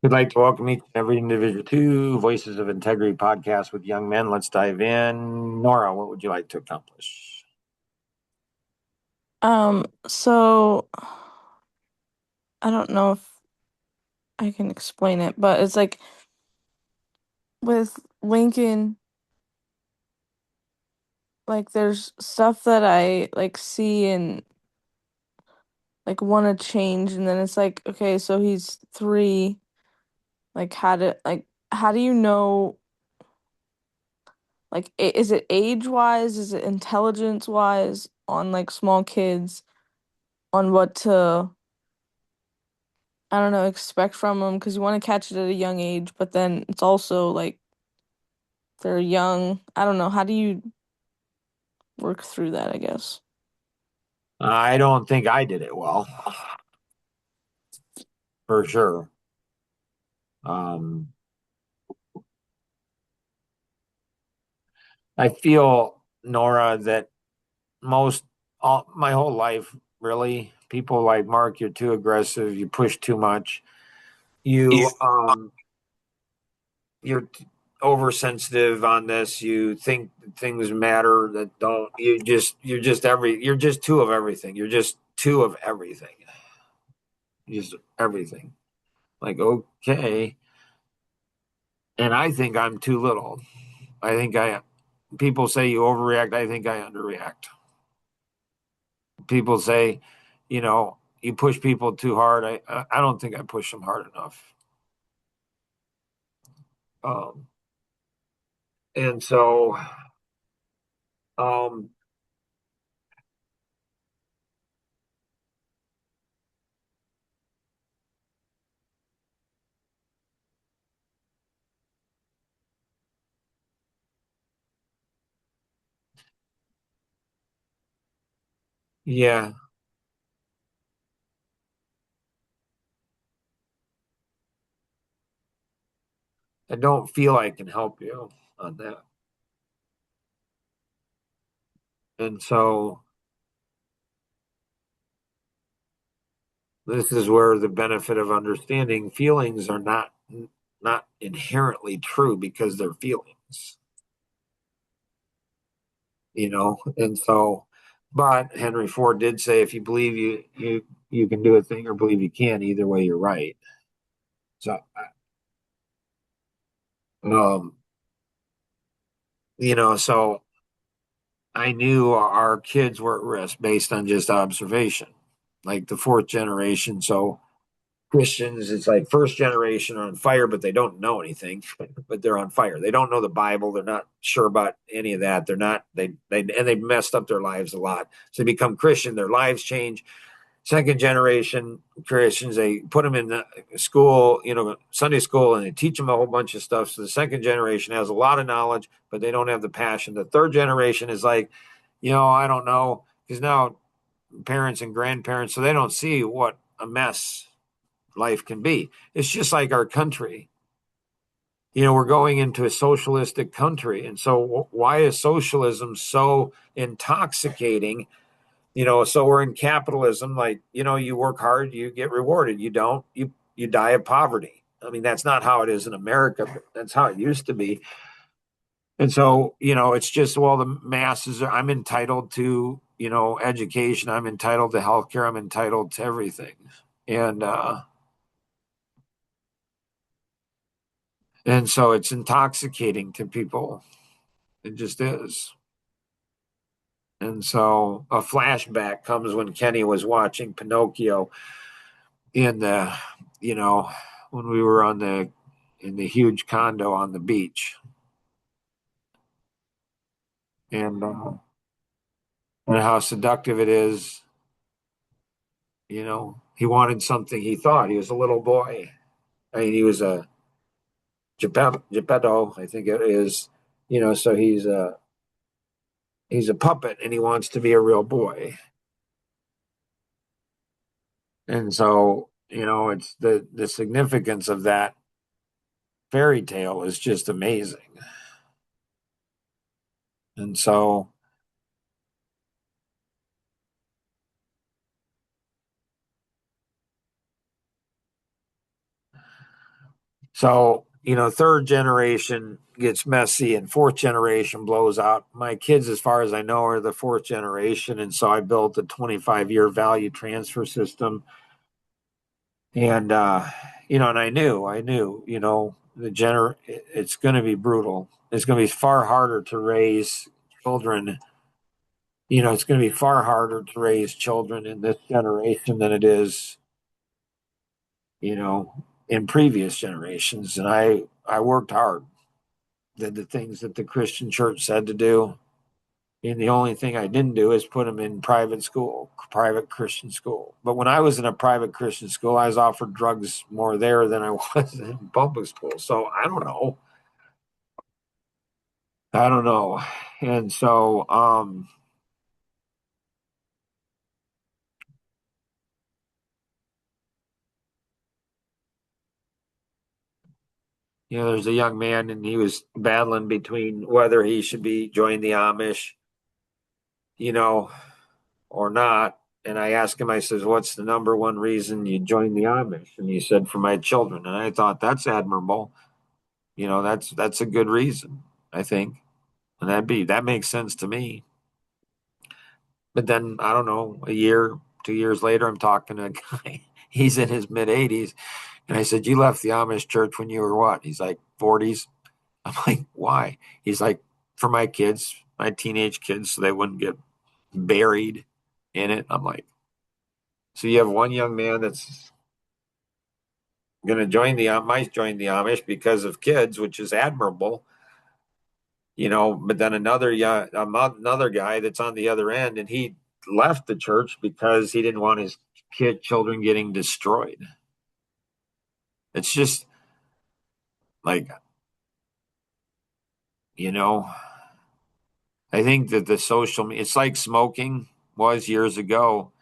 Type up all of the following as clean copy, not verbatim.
We'd like to welcome each and every individual to Voices of Integrity podcast with young men. Let's dive in. Nora, what would you like to accomplish? So I don't know if I can explain it, but it's like with Lincoln, like there's stuff that I like see and like want to change, and then it's like, okay, so he's 3, like how do you know, like is it age wise, is it intelligence wise on like small kids on what to, I don't know, expect from them, because you want to catch it at a young age, but then it's also like they're young. I don't know. How do you work through that, I guess? I don't think I did it well, for sure. Um, I feel, Nora, that my whole life, really, people like Mark, you're too aggressive, you push too much, you you're oversensitive on this. You think things matter that don't. You're just two of everything. You're just two of everything. Just everything. Like, okay. And I think I'm too little. I think I People say you overreact. I think I underreact. People say, you push people too hard. I don't think I push them hard enough. Um, and so um, yeah, I don't feel I can help you on that. And so this is where the benefit of understanding feelings are not inherently true because they're feelings, And so, but Henry Ford did say, if you believe you can do a thing or believe you can, either way you're right. So, um, so I knew our kids were at risk based on just observation, like the fourth generation. So Christians, it's like first generation are on fire, but they don't know anything, but they're on fire. They don't know the Bible. They're not sure about any of that. They're not, they messed up their lives a lot. So they become Christian, their lives change. Second generation Christians, they put them in the school, Sunday school, and they teach them a whole bunch of stuff. So the second generation has a lot of knowledge, but they don't have the passion. The third generation is like, I don't know, because now parents and grandparents, so they don't see what a mess life can be. It's just like our country. We're going into a socialistic country. And so, why is socialism so intoxicating? So we're in capitalism. Like, you work hard, you get rewarded. You don't, you die of poverty. I mean, that's not how it is in America, but that's how it used to be. And so, it's just, well, the masses I'm entitled to, education. I'm entitled to healthcare. I'm entitled to everything. And, And so it's intoxicating to people. It just is. And so a flashback comes when Kenny was watching Pinocchio in the, you know, when we were in the huge condo on the beach. And how seductive it is. He wanted something he thought. He was a little boy. I mean, he was a Geppetto, I think it is. So he's a puppet and he wants to be a real boy. And so, it's the significance of that fairy tale is just amazing. And so, So, third generation gets messy and fourth generation blows out. My kids, as far as I know, are the fourth generation. And so I built a 25-year value transfer system. And, and I knew, it's going to be brutal. It's going to be far harder to raise children. It's going to be far harder to raise children in this generation than it is, you know, in previous generations. And I worked hard, did the things that the Christian church said to do. And the only thing I didn't do is put them in private school, private Christian school. But when I was in a private Christian school, I was offered drugs more there than I was in public school. So I don't know. I don't know. And so, there's a young man and he was battling between whether he should be join the Amish, you know, or not. And I asked him, I says, what's the number one reason you joined the Amish? And he said, for my children. And I thought that's admirable. That's a good reason, I think. And that makes sense to me. But then I don't know, a year, 2 years later, I'm talking to a guy. He's in his mid 80s. And I said, you left the Amish church when you were what? He's like 40s. I'm like, why? He's like, for my kids, my teenage kids, so they wouldn't get buried in it. I'm like, so you have one young man that's going to might join the Amish because of kids, which is admirable, but then another guy that's on the other end, and he left the church because he didn't want his children getting destroyed. It's just like, you know, I think that it's like smoking was years ago,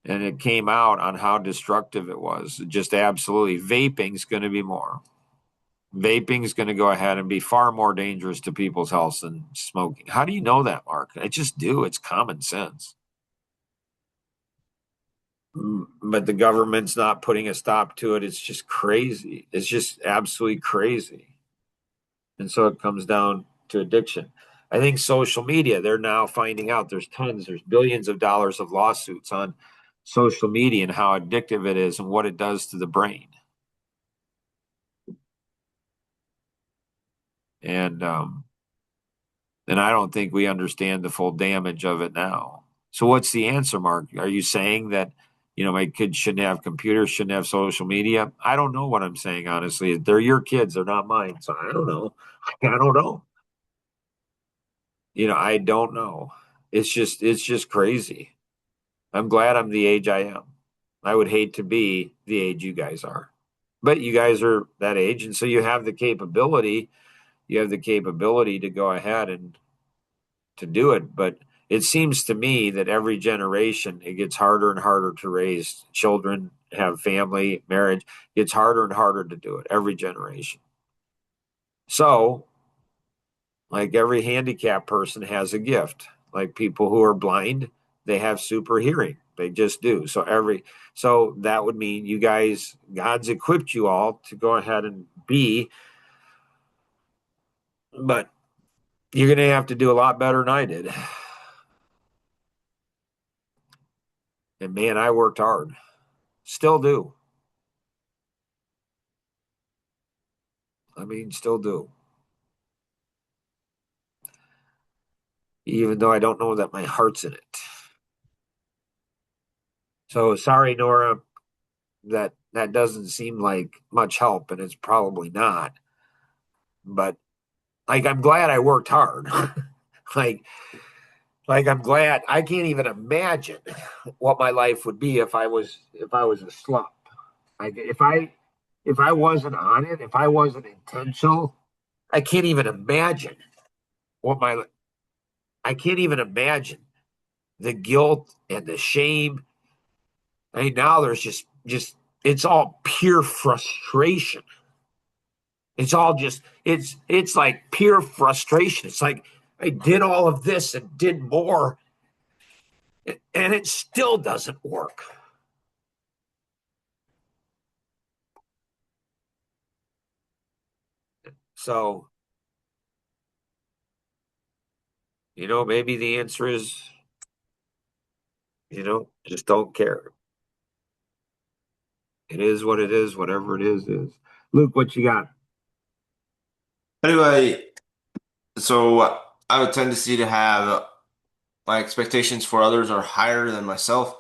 and it came out on how destructive it was. Just absolutely, vaping's going to be more. Vaping's going to go ahead and be far more dangerous to people's health than smoking. How do you know that, Mark? I just do. It's common sense. But the government's not putting a stop to it. It's just crazy. It's just absolutely crazy. And so it comes down to addiction. I think social media, they're now finding out there's billions of dollars of lawsuits on social media and how addictive it is and what it does to the brain. And and I don't think we understand the full damage of it now. So what's the answer, Mark? Are you saying that, my kids shouldn't have computers, shouldn't have social media? I don't know what I'm saying, honestly. They're your kids, they're not mine. So I don't know. I don't know. I don't know. It's just crazy. I'm glad I'm the age I am. I would hate to be the age you guys are. But you guys are that age, and so you have the capability to go ahead and to do it. But it seems to me that every generation it gets harder and harder to raise children, have family, marriage. It's harder and harder to do it every generation. So, like every handicapped person has a gift. Like people who are blind, they have super hearing. They just do. So that would mean you guys, God's equipped you all to go ahead and be, but you're going to have to do a lot better than I did. And man, I worked hard. Still do. I mean, still do. Even though I don't know that my heart's in it. So sorry, Nora, that doesn't seem like much help, and it's probably not. But like, I'm glad I worked hard. like, like I'm glad. I can't even imagine what my life would be if I was a slump. Like if I wasn't on it, if I wasn't intentional, I can't even imagine what my I can't even imagine the guilt and the shame. I mean, now there's just it's all pure frustration. It's all just it's like pure frustration. It's like I did all of this and did more, and it still doesn't work. So, maybe the answer is, just don't care. It is what it is, whatever it is. Luke, what you got? Anyway, so I have a tendency to have my expectations for others are higher than myself.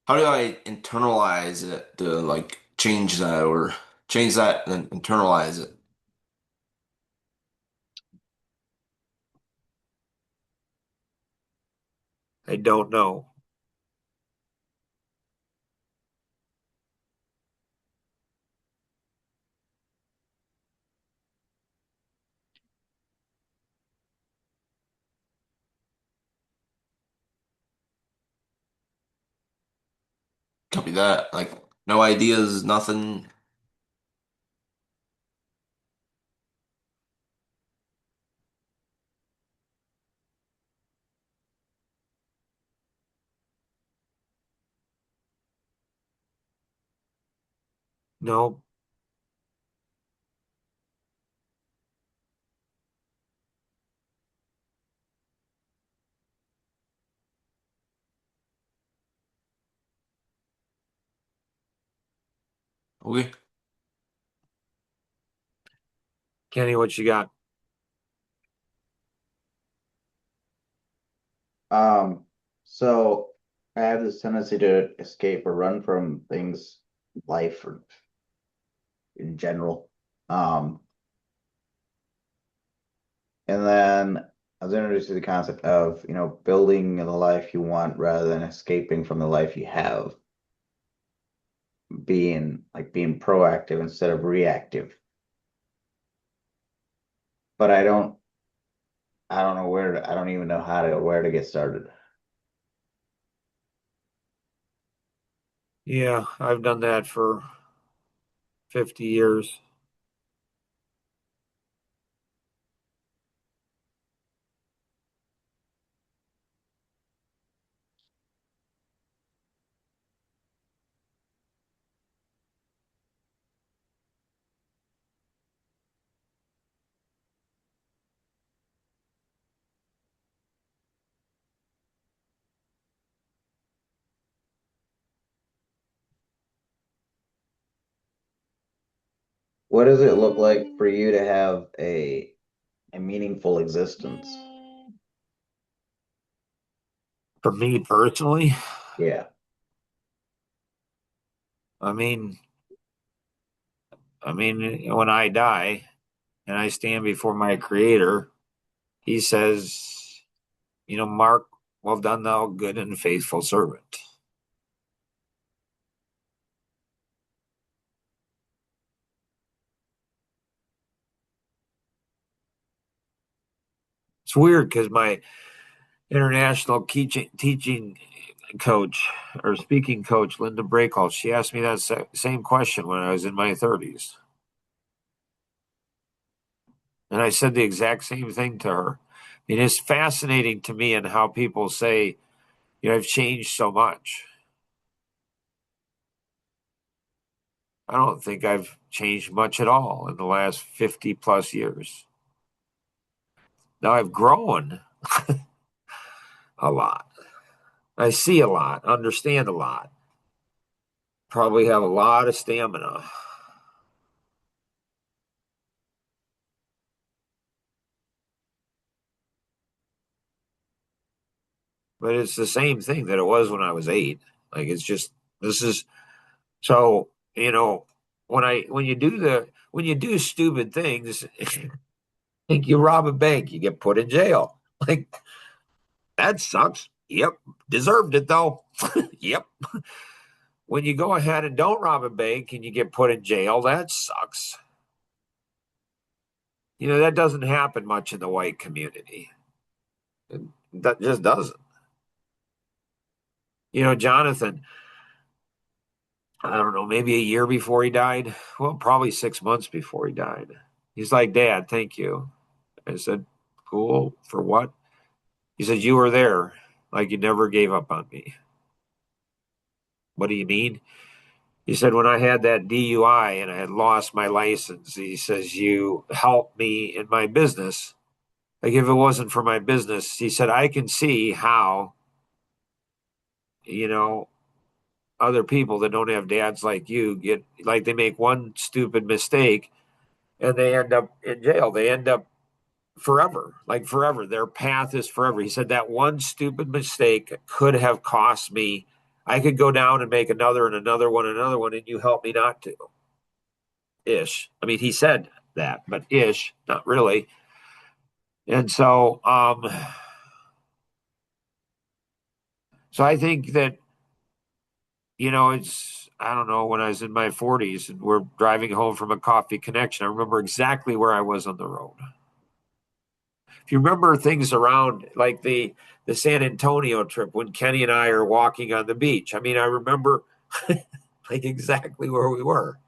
How do I internalize it to like change that and then internalize it? I don't know. Copy that. Like no ideas, nothing. No. Okay. Kenny, what you got? Um, so I have this tendency to escape or run from things, life or in general. Um, and then I was introduced to the concept of, building the life you want rather than escaping from the life you have, being proactive instead of reactive. But I don't know I don't even know where to get started. Yeah, I've done that for 50 years. What does it look like for you to have a meaningful existence? For me personally, Yeah. I mean, when I die and I stand before my creator, he says, Mark, well done, thou good and faithful servant. It's weird because my international teaching coach or speaking coach, Linda Breakall, she asked me that same question when I was in my 30s. And I said the exact same thing to her. It's fascinating to me and how people say, I've changed so much. I don't think I've changed much at all in the last 50 plus years. Now I've grown a lot. I see a lot, understand a lot, probably have a lot of stamina. But it's the same thing that it was when I was 8. Like it's just this is so, when you do stupid things, think you rob a bank, you get put in jail. Like that sucks. Yep. Deserved it though. Yep. When you go ahead and don't rob a bank and you get put in jail, that sucks. That doesn't happen much in the white community. That just doesn't. Jonathan, I don't know, maybe a year before he died. Well, probably 6 months before he died. He's like, Dad, thank you. I said, cool. For what? He said, you were there. Like you never gave up on me. What do you mean? He said, when I had that DUI and I had lost my license, he says, you helped me in my business. Like if it wasn't for my business, he said, I can see how, you know, other people that don't have dads like you get like they make one stupid mistake and they end up in jail. They end up forever, like forever. Their path is forever. He said that one stupid mistake could have cost me. I could go down and make another and another one, and another one, and you help me not to. Ish. I mean, he said that, but ish, not really. And so I think that, it's, I don't know, when I was in my 40s and we're driving home from a coffee connection, I remember exactly where I was on the road. If you remember things around like the San Antonio trip when Kenny and I are walking on the beach, I mean, I remember like exactly where we were.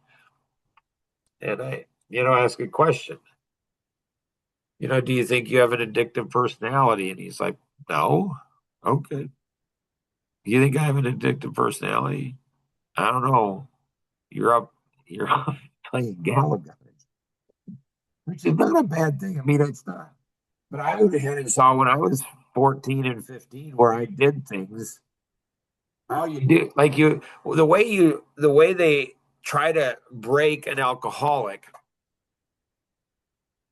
And I, ask a question, do you think you have an addictive personality? And he's like, no. Okay. You think I have an addictive personality? I don't know. You're up playing Gallagher, which is not a bad thing. I mean, it's not. But I would have and saw when I was 14 and 15 where I did things. How you do like the way they try to break an alcoholic,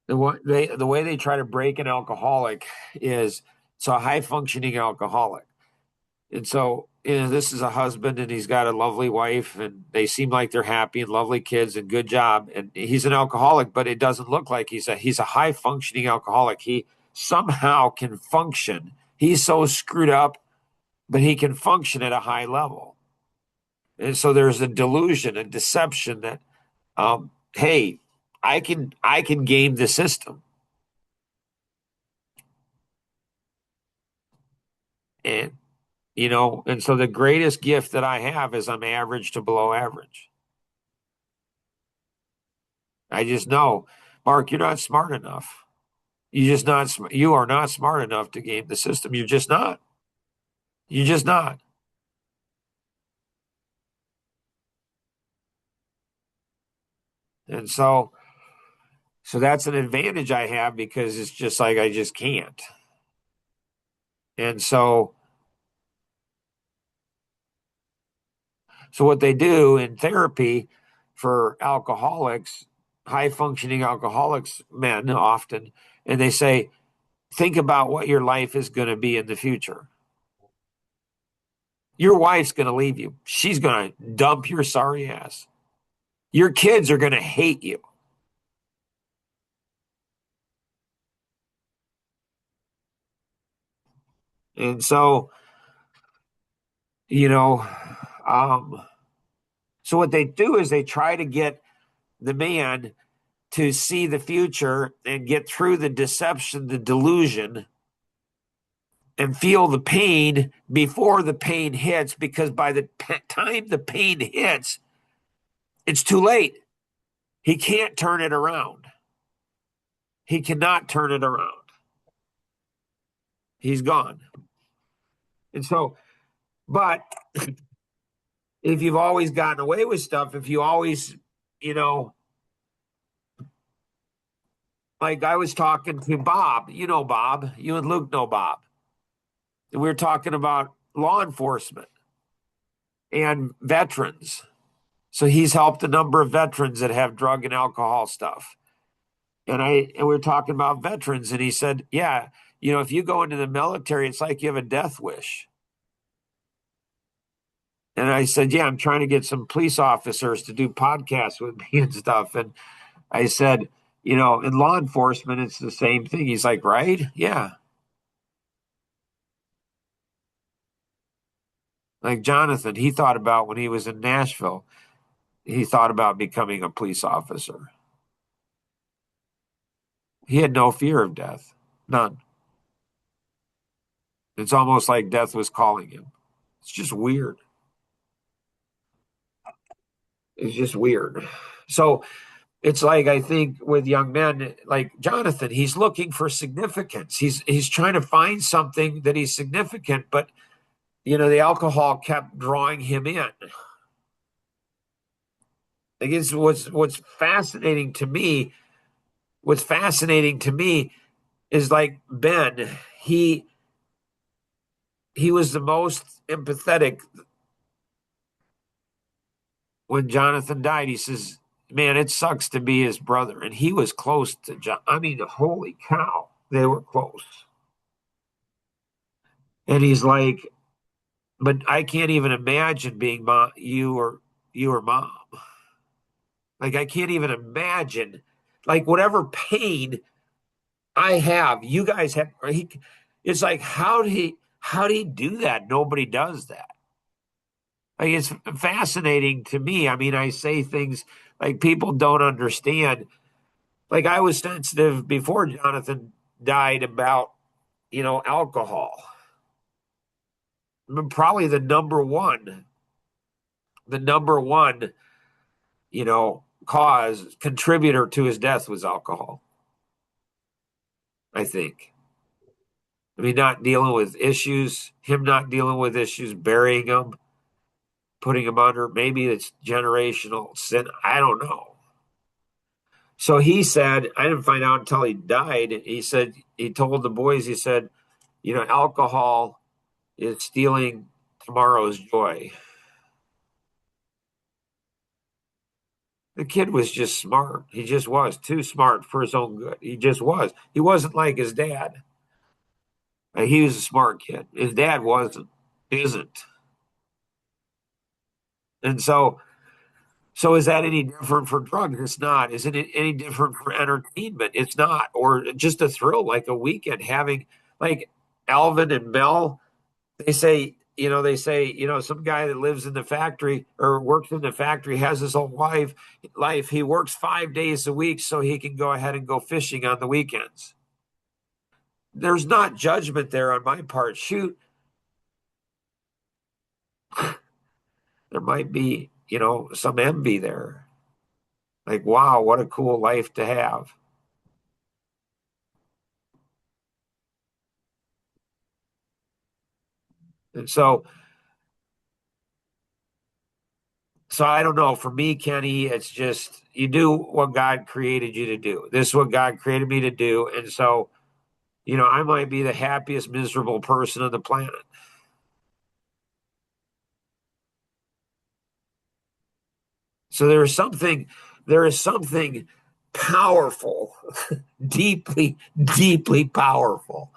the way they try to break an alcoholic is so a high functioning alcoholic. And so, this is a husband and he's got a lovely wife and they seem like they're happy and lovely kids and good job. And he's an alcoholic, but it doesn't look like he's a high functioning alcoholic. He somehow can function. He's so screwed up, but he can function at a high level. And so there's a delusion, a deception that, hey, I can game the system. And and so the greatest gift that I have is I'm average to below average. I just know, Mark, you're not smart enough. You are not smart enough to game the system. You're just not. You're just not. And so that's an advantage I have because it's just like I just can't. And so what they do in therapy for alcoholics, high functioning alcoholics, men often, and they say, think about what your life is going to be in the future. Your wife's going to leave you. She's going to dump your sorry ass. Your kids are going to hate you. And so, you know, um, so what they do is they try to get the man to see the future and get through the deception, the delusion, and feel the pain before the pain hits, because by the time the pain hits, it's too late. He can't turn it around. He cannot turn it around. He's gone. And so, but if you've always gotten away with stuff, if you always, you know, like I was talking to Bob, Bob, you and Luke know Bob. And we were talking about law enforcement and veterans. So he's helped a number of veterans that have drug and alcohol stuff. And we were talking about veterans, and he said, yeah, if you go into the military, it's like you have a death wish. And I said, yeah, I'm trying to get some police officers to do podcasts with me and stuff. And I said, in law enforcement, it's the same thing. He's like, right? Yeah. Like Jonathan, he thought about when he was in Nashville, he thought about becoming a police officer. He had no fear of death, none. It's almost like death was calling him. It's just weird. It's just weird. So it's like I think with young men like Jonathan, he's looking for significance. He's trying to find something that he's significant, but the alcohol kept drawing him in. Like it's what's fascinating to me. What's fascinating to me is like Ben. He he was the most empathetic when Jonathan died. He says, "Man, it sucks to be his brother," and he was close to John. I mean, holy cow, they were close. And he's like, "But I can't even imagine being mom, you or mom. Like I can't even imagine, like whatever pain I have, you guys have." It's like how do he do that? Nobody does that. Like it's fascinating to me. I mean, I say things like people don't understand. Like I was sensitive before Jonathan died about, alcohol. I mean, probably the number one, cause contributor to his death was alcohol, I think. I mean, not dealing with issues, him not dealing with issues, burying them, putting them under. Maybe it's generational sin. I don't know. So he said, I didn't find out until he died. He said, he told the boys, he said, alcohol is stealing tomorrow's joy. The kid was just smart. He just was too smart for his own good. He just was. He wasn't like his dad. He was a smart kid. His dad isn't. And so is that any different for drugs? It's not. Is it any different for entertainment? It's not. Or just a thrill, like a weekend having, like Alvin and Mel. They say, some guy that lives in the factory or works in the factory has his whole life. He works 5 days a week so he can go ahead and go fishing on the weekends. There's not judgment there on my part. Shoot, there might be, some envy there. Like, wow, what a cool life to have. And so I don't know. For me, Kenny, it's just you do what God created you to do. This is what God created me to do. And so, I might be the happiest miserable person on the planet. So there is something powerful, deeply, deeply powerful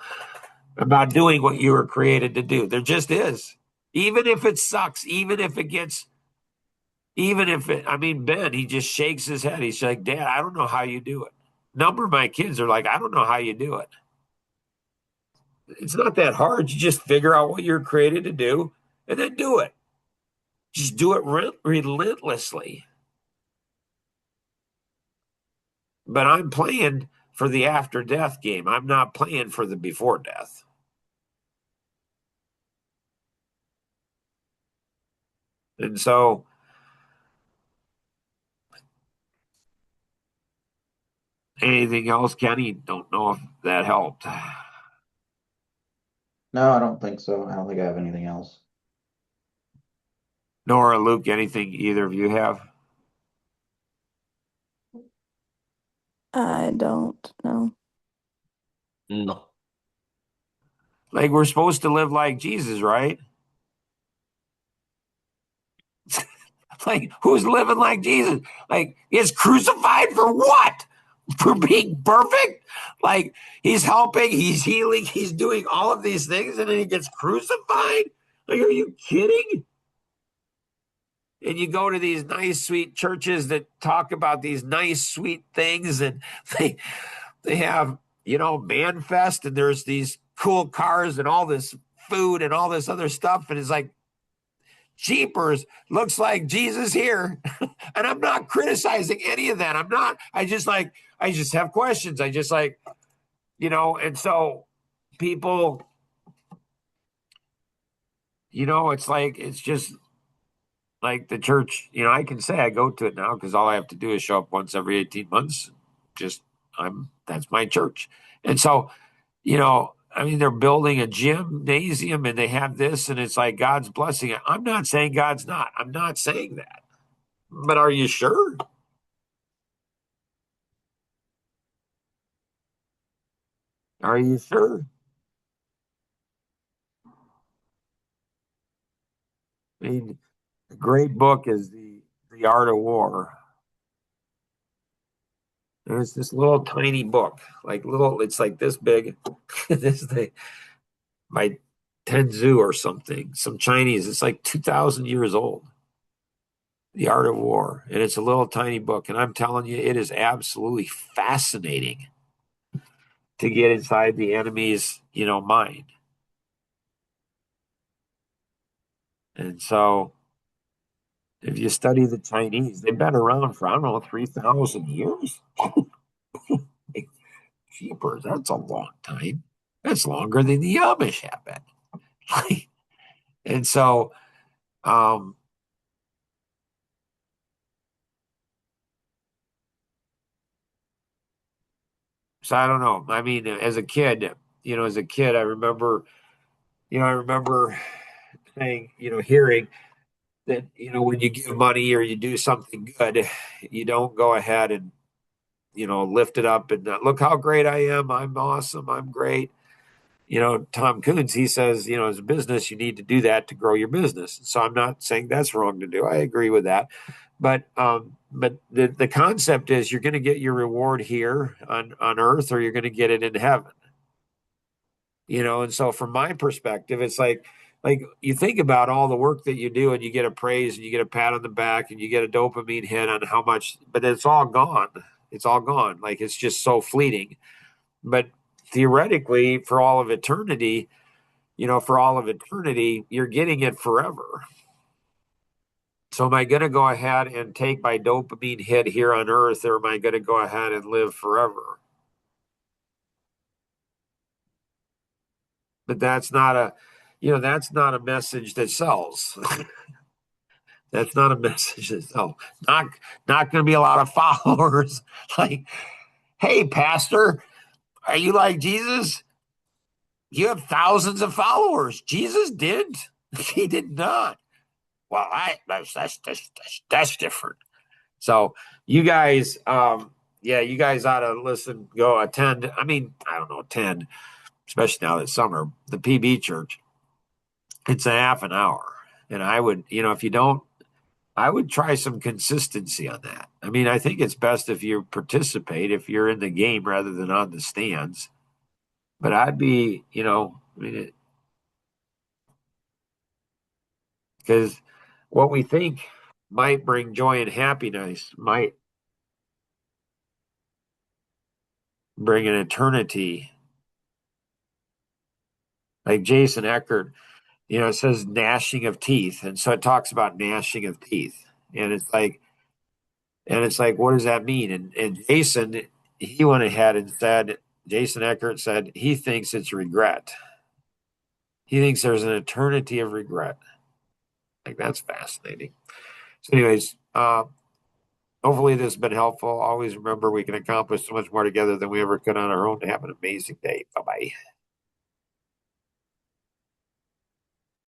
about doing what you were created to do. There just is. Even if it sucks, I mean, Ben, he just shakes his head. He's like, Dad, I don't know how you do it. A number of my kids are like, I don't know how you do it. It's not that hard. You just figure out what you're created to do and then do it. Just do it relentlessly. But I'm playing for the after death game. I'm not playing for the before death. And so, anything else, Kenny? Don't know if that helped. No, I don't think so. I don't think I have anything else. Nora, Luke, anything either of you have? I don't know. No. Like, we're supposed to live like Jesus, right? Like, who's living like Jesus? Like, he's crucified for what? For being perfect? Like, he's helping, he's healing, he's doing all of these things, and then he gets crucified? Like, are you kidding? And you go to these nice, sweet churches that talk about these nice, sweet things, and they they have, man fest, and there's these cool cars and all this food and all this other stuff, and it's like, jeepers, looks like Jesus here. And I'm not criticizing any of that. I'm not. I just have questions. I just like, and so people, it's just like the church, I can say I go to it now because all I have to do is show up once every 18 months. Just, that's my church. And so, I mean, they're building a gymnasium and they have this, and it's like God's blessing it. I'm not saying God's not. I'm not saying that. But are you sure? Are you sure? I mean, a great book is the Art of War. And it's this little tiny book, like little, it's like this big, this thing by Tenzu or something, some Chinese. It's like 2,000 years old, The Art of War. And it's a little tiny book. And I'm telling you, it is absolutely fascinating to get inside the enemy's, mind. And so if you study the Chinese, they've been around for, I don't know, 3,000 years. Like, jeepers, that's a long time. That's longer than the Amish have been. And so, um, so I don't know. I mean, as a kid, I remember saying, hearing that, when you give money or you do something good, you don't go ahead and, lift it up and look how great I am. I'm awesome. I'm great. Tom Coons, he says, as a business, you need to do that to grow your business. So I'm not saying that's wrong to do. I agree with that. But the concept is you're going to get your reward here on earth or you're going to get it in heaven. And so from my perspective, it's like you think about all the work that you do and you get a praise and you get a pat on the back and you get a dopamine hit on how much, but it's all gone. It's all gone. Like it's just so fleeting. But theoretically, for all of eternity, you're getting it forever. So am I going to go ahead and take my dopamine hit here on earth, or am I going to go ahead and live forever? But that's not a message that sells. That's not a message that sells. Not, not going to be a lot of followers. Like, hey, pastor, are you like Jesus? You have thousands of followers. Jesus did. He did not. Well, that's different. So you guys, yeah, you guys ought to listen, go attend. I mean, I don't know, attend, especially now this summer, the PB church. It's a half an hour. And I would, if you don't, I would try some consistency on that. I mean, I think it's best if you participate, if you're in the game rather than on the stands. But I'd be, I mean, because what we think might bring joy and happiness might bring an eternity. Like Jason Eckert, it says gnashing of teeth. And so it talks about gnashing of teeth. And it's like, what does that mean? And he went ahead and said, Jason Eckert said he thinks it's regret. He thinks there's an eternity of regret. Like that's fascinating. So, anyways, hopefully this has been helpful. Always remember we can accomplish so much more together than we ever could on our own. Have an amazing day. Bye bye.